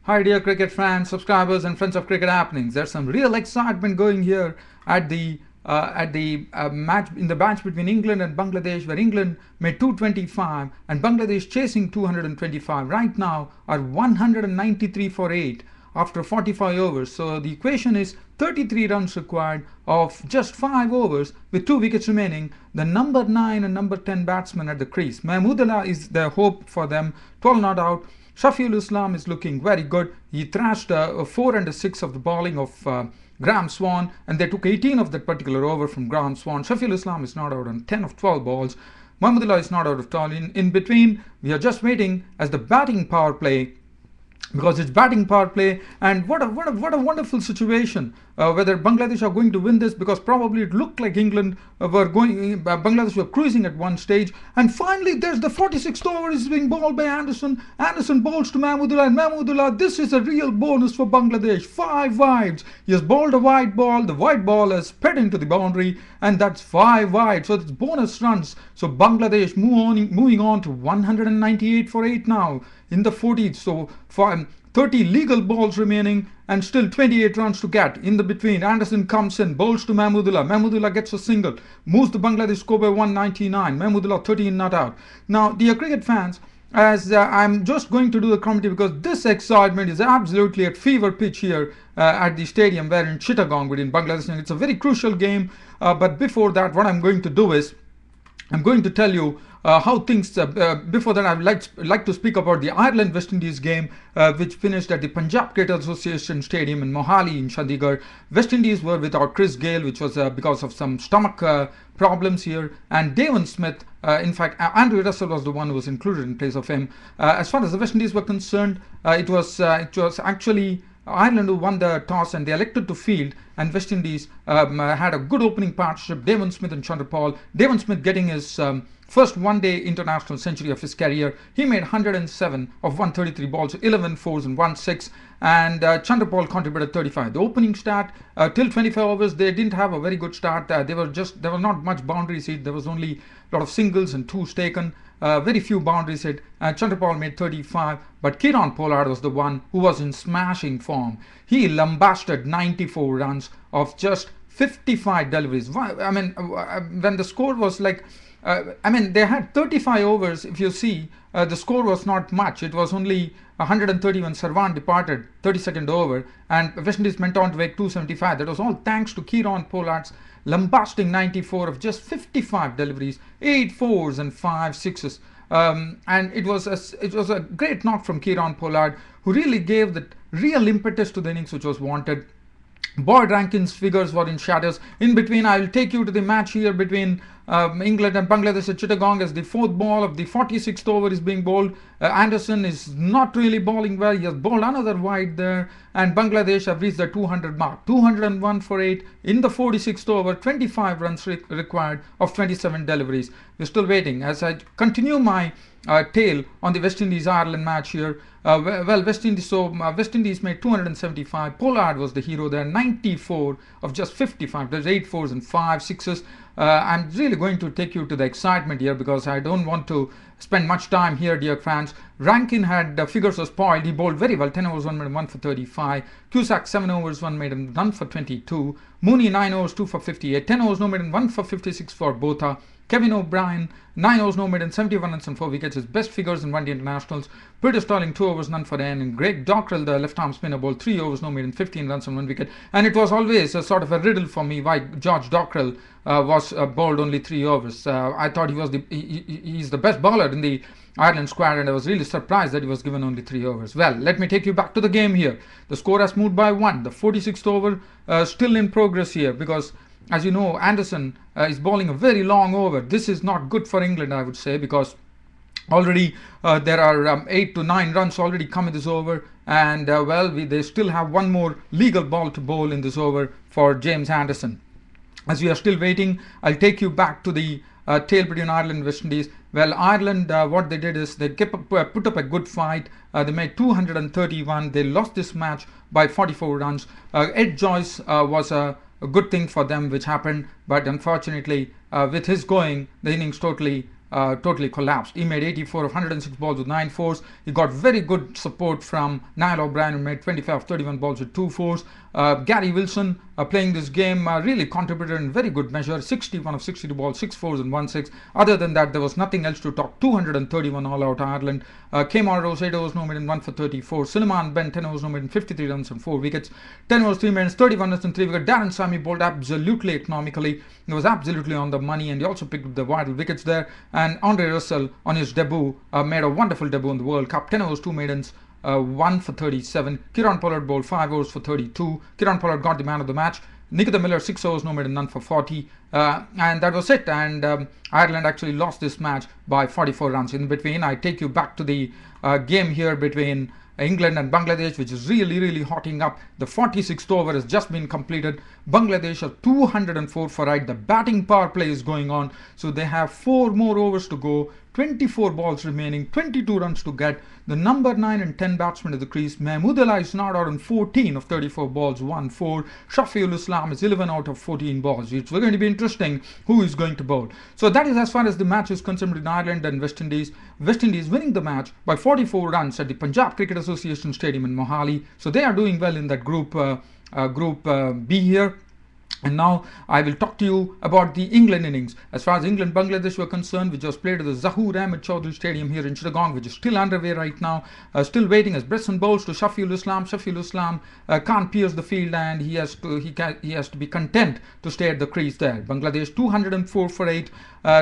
Hi dear cricket fans, subscribers and friends of cricket happenings. There's some real excitement going here at the match in the match between England and Bangladesh, where England made 225 and Bangladesh chasing 225 right now are 193 for 8 after 45 overs. So the equation is 33 runs required of just 5 overs with 2 wickets remaining. The number 9 and number 10 batsmen at the crease. Mahmudullah is the hope for them, 12 not out. Shafiul Islam is looking very good. He thrashed a 4 and a 6 of the bowling of Graham Swan, and they took 18 of that particular over from Graham Swan. Shafiul Islam is not out on 10 of 12 balls. Mahmudullah is not out of 12. In between, we are just waiting as the batting power play, because it's batting power play, and what a wonderful situation. Whether Bangladesh are going to win this, because probably it looked like England Bangladesh were cruising at one stage, and finally there's the 46th over is being bowled by Anderson. Anderson bowls to Mahmudullah, and Mahmudullah, this is a real bonus for Bangladesh. 5 wides. He has bowled a wide ball. The wide ball has spread into the boundary, and that's 5 wide. So it's bonus runs. So Bangladesh moving on to 198 for 8 now in the 40s. So 30 legal balls remaining and still 28 runs to get. In the between, Anderson comes in, bowls to Mahmudullah. Mahmudullah gets a single, moves the Bangladesh score by 199. Mahmudullah 13 not out. Now, dear cricket fans, as I'm just going to do the commentary, because this excitement is absolutely at fever pitch here at the stadium where in Chittagong within Bangladesh, and it's a very crucial game. But before that, what I'm going to do is I'm going to tell you how things, before that I would like to speak about the Ireland-West Indies game which finished at the Punjab Cricket Association Stadium in Mohali in Chandigarh. West Indies were without Chris Gayle, which was because of some stomach problems here, and Devon Smith, in fact Andrew Russell was the one who was included in place of him. As far as the West Indies were concerned, it was actually Ireland who won the toss and they elected to field, and West Indies had a good opening partnership, Devon Smith and Chandrapal. Devon Smith getting his first one-day international century of his career. He made 107 of 133 balls, 11 fours and 1 6, and Chandrapal contributed 35. The opening start till 25 overs, they didn't have a very good start. There was not much boundaries hit. There was only a lot of singles and 2s taken. Very few boundaries hit. Chandrapal made 35, but Kieron Pollard was the one who was in smashing form. He lambasted 94 runs of just 55 deliveries. I mean, when the score was like, they had 35 overs. If you see, the score was not much. It was only 130 when Sarwan departed, 32nd over, and West Indies went on to make 275. That was all thanks to Kieron Pollard's lambasting 94 of just 55 deliveries, 8 fours and 5 sixes. And it was a great knock from Kieron Pollard, who really gave the real impetus to the innings which was wanted. Boyd Rankin's figures were in shadows. In between, I will take you to the match here between England and Bangladesh at Chittagong, as the 4th ball of the 46th over is being bowled. Anderson is not really bowling well. He has bowled another wide there, and Bangladesh have reached the 200 mark. 201 for 8 in the 46th over, 25 runs required of 27 deliveries. We're still waiting. As I continue my tale on the West Indies-Ireland match here, West Indies made 275. Pollard was the hero there, 94 of just 55. There's 8 fours and 5 sixes. I'm really going to take you to the excitement here, because I don't want to spend much time here, dear fans. Rankin had figures were spoiled. He bowled very well. 10 overs, 1 made 1 for 35. Cusack 7 overs, 1 made and 1 for 22. Mooney 9 overs, 2 for 58. 10 overs, no made and 1 for 56 for Botha. Kevin O'Brien, 9 overs, no made and 71 runs and 4 wickets. His best figures in one-day internationals. Peter Starling, 2 overs, none for N. And Greg Dockrell, the left-arm spinner, bowled 3 overs, no made and 15 runs and 1 wicket. And it was always a sort of a riddle for me why George Dockrell was bowled only 3 overs. I thought he's the best bowler in the Ireland squad, and I was really surprised that he was given only 3 overs. Well, let me take you back to the game here. The score has moved by 1. The 46th over still in progress here, because as you know, Anderson is bowling a very long over. This is not good for England, I would say, because already there are 8 to 9 runs already come in this over, and they still have one more legal ball to bowl in this over for James Anderson. As we are still waiting, I'll take you back to the tale between Ireland and West Indies. Well, Ireland, what they did is they put up a good fight. They made 231. They lost this match by 44 runs. Ed Joyce was a good thing for them which happened, but unfortunately with his going, the innings totally totally collapsed. He made 84 of 106 balls with 9 fours. He got very good support from Niall O'Brien, who made 25 of 31 balls with 2 fours. Gary Wilson playing this game really contributed in very good measure. 61 of 62 balls, 6 fours and 1 6. Other than that, there was nothing else to talk. 231 all out Ireland. Kemar Rose 8 overs, no maiden, 1 for 34. Suleiman Ben 10 overs, no maiden, 53 runs and 4 wickets. 10 overs, 3 maidens, 31 runs and 3 wickets. Darren Sammy bowled absolutely economically. He was absolutely on the money, and he also picked up the vital wickets there. And Andre Russell on his debut made a wonderful debut in the World Cup. 10 overs, 2 maidens. 1 for 37. Kieran Pollard bowled 5 overs for 32. Kieran Pollard got the man of the match. Nikita Miller 6 overs, no maiden, none for 40. And that was it. And Ireland actually lost this match by 44 runs. In between, I take you back to the game here between England and Bangladesh, which is really hotting up. The 46th over has just been completed. Bangladesh are 204 for 8. The batting power play is going on, so they have 4 more overs to go. 24 balls remaining, 22 runs to get. The number 9 and 10 batsmen at the crease. Mahmudullah is not out on 14 of 34 balls, 1-4. Shafiul Islam is 11 out of 14 balls. It's going to be interesting who is going to bowl. So that is as far as the match is concerned in Ireland and West Indies. West Indies winning the match by 44 runs at the Punjab Cricket Association Stadium in Mohali. So they are doing well in that Group B here. And now I will talk to you about the England innings. As far as England-Bangladesh were concerned, which was played at the Zahoor Ahmed Chaudhry Stadium here in Chittagong, which is still underway right now. Still waiting as Bresson bowls to Shafiul Islam. Shafiul Islam can't pierce the field, and he has to be content to stay at the crease there. Bangladesh 204 for 8,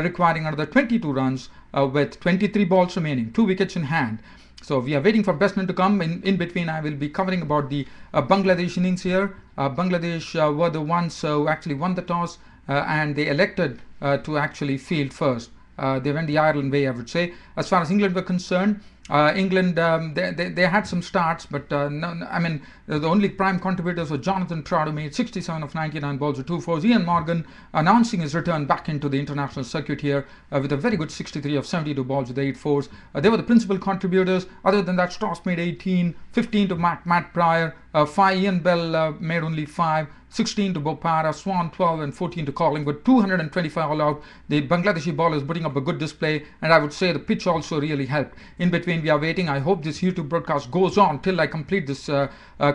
requiring another 22 runs with 23 balls remaining, 2 wickets in hand. So we are waiting for Bresnan to come. In between, I will be covering about the Bangladesh innings here. Bangladesh were the ones who actually won the toss, and they elected to actually field first. They went the Ireland way, I would say. As far as England were concerned, England, they had some starts, but the only prime contributors were Jonathan Trout, who made 67 of 99 balls with 2 fours. Ian Morgan announcing his return back into the international circuit here with a very good 63 of 72 balls with 8 fours. They were the principal contributors. Other than that, Strauss made 18, 15 to Matt Pryor, 5. Ian Bell made only 5. 16 to Bopara, Swan 12 and 14 to Collingwood, 225 all out. The Bangladeshi bowlers putting up a good display, and I would say the pitch also really helped. In between, we are waiting. I hope this YouTube broadcast goes on till I complete this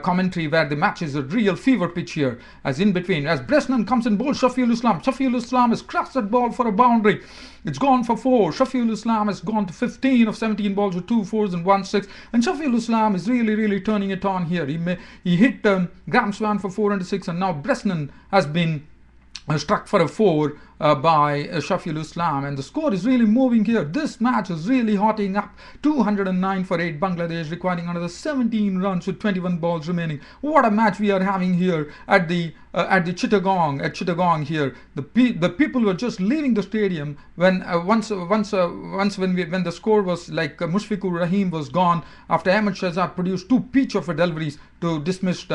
commentary, where the match is a real fever pitch here. As in between, as Bresnan comes in, bowls Shafiul Islam. Shafiul Islam has crashed that ball for a boundary. It's gone for 4. Shafiul Islam has gone to 15 of 17 balls with 2 fours and 1 6. And Shafiul Islam is really turning it on here. He hit Graham Swan for 4 and 6, and now Bresnan has been struck for a 4 by Shafiul Islam, and the score is really moving here. This match is really hotting up. 209 for 8 Bangladesh, requiring another 17 runs with 21 balls remaining. What a match we are having here at the Chittagong here. The people were just leaving the stadium when when the score was like Mushfiqur Rahim was gone after Ahmed Shahzad produced 2 peach of deliveries to dismiss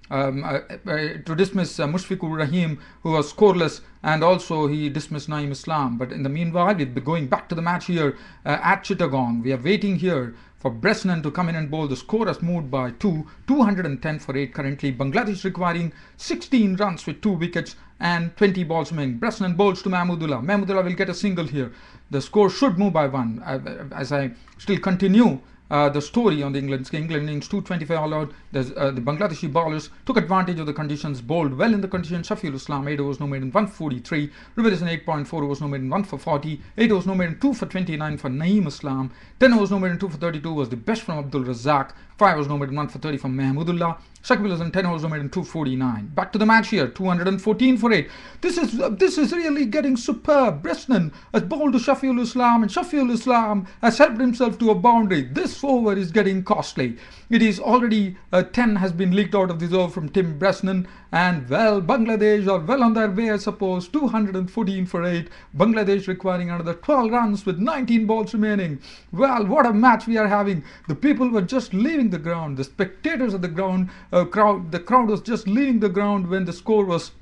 Mushfiqur Rahim, who was scoreless, and also he dismissed Naeem Islam. But in the meanwhile, we'll be going back to the match here at Chittagong. We are waiting here for Bresnan to come in and bowl. The score has moved by 2, 210 for 8 currently. Bangladesh requiring 16 runs with 2 wickets and 20 balls remaining. Bresnan bowls to Mahmudullah. Mahmudullah will get a single here. The score should move by 1. As I still continue the story on the England innings, 225 all out. The Bangladeshi bowlers took advantage of the conditions, bowled well in the conditions. Shafiul Islam 8 overs, no maiden, 143. Rivers 8.4 overs, no maiden, 1 for 40. 8 overs, no maiden, 2 for 29 for Naeem Islam. 10 overs, no maiden, 2 for 32 was the best from Abdul Razak. 5 overs, no maiden, 1 for 30 from Mahmudullah. Shakib Al Hasan 10 overs, no maiden, 249. Back to the match here, 214 for 8. This is really getting superb. Bresnan has bowled to Shafiul Islam, and Shafiul Islam has helped himself to a boundary. This over is getting costly. It is already 10 has been leaked out of this over from Tim Bresnan, and well, Bangladesh are well on their way, I suppose. 214 for 8. Bangladesh requiring another 12 runs with 19 balls remaining. Well, what a match we are having. The people were just leaving the ground. The spectators at the ground, the crowd was just leaving the ground when the score was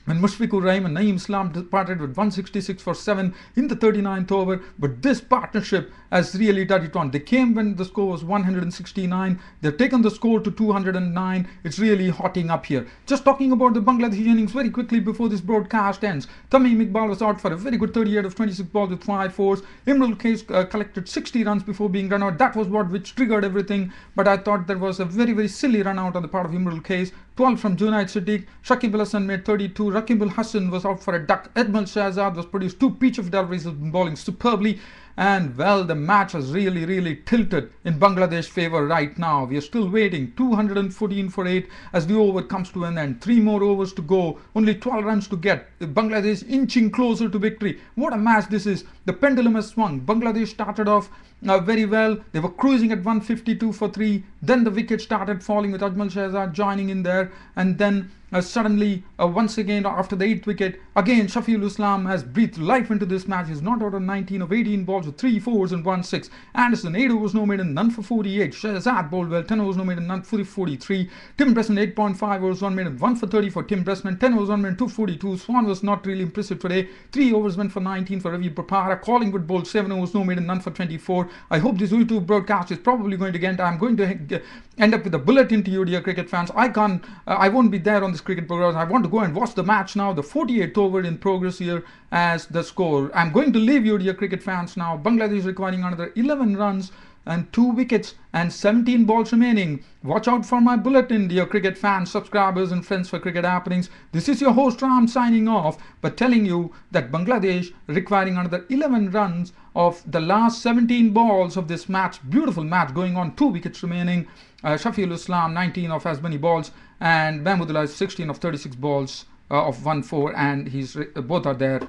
when Mushfiqur Rahim and Naeem Islam departed with 166 for 7 in the 39th over. But this partnership has really done it on. They came when the score was 169. They've taken the score to 209. It's really hotting up here. Just talking about the Bangladeshi innings very quickly before this broadcast ends. Tamim Iqbal was out for a very good 38 of 26 balls with 5 fours. Imrul Kais collected 60 runs before being run out. That was which triggered everything. But I thought there was a very, very silly run out on the part of Imrul Kais. 12 from Junaid Siddiq. Shakib Al Hassan made 32. Rakib Al Hassan was out for a duck. Edmal Shahzad was produced 2. Peach of Dalris has been bowling superbly. And well, the match has really, really tilted in Bangladesh favor right now. We are still waiting. 214 for 8 as the over comes to an end. 3 more overs to go. Only 12 runs to get. Bangladesh inching closer to victory. What a match this is. The pendulum has swung. Bangladesh started off very well. They were cruising at 152 for 3. Then the wicket started falling with Ajmal Shahzad joining in there. And then suddenly, once again, after the 8th wicket, again Shafiul Islam has breathed life into this match. He's not out on 19 of 18 balls with 3 fours and 1 6. Anderson, 8 overs no maiden, none for 48. Shahzad bowled well, 10 overs no maiden, none for 43. Tim Bresnan, 8.5 overs 1 maiden, 1 for 30 for Tim Bresnan, 10 overs 1 maiden, 242. Swan was not really impressive today. 3 overs went for 19 for Ravi Prapara. Collingwood bowled 7 overs no maiden, none for 24. I hope this YouTube broadcast is probably going to get. I'm going to end up with a bulletin to you, dear cricket fans. I won't be there on this cricket program. I want to go and watch the match now. The 48th over in progress here as the score. I'm going to leave you, dear cricket fans, now. Bangladesh requiring another 11 runs and 2 wickets and 17 balls remaining. Watch out for my bulletin, dear cricket fans, subscribers and friends for Cricket Happenings. This is your host Ram signing off, but telling you that Bangladesh requiring another 11 runs of the last 17 balls of this match. Beautiful match going on. 2 wickets remaining. Shafiul Islam 19 of as many balls and Mahmudullah 16 of 36 balls of 1-4, and he's both are there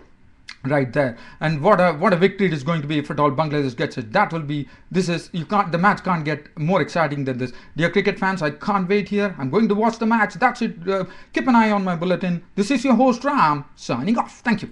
right there. And what a victory it is going to be if at all Bangladesh gets it. That will be, the match can't get more exciting than this. Dear cricket fans, I can't wait here. I'm going to watch the match. That's it. Keep an eye on my bulletin. This is your host Ram signing off. Thank you.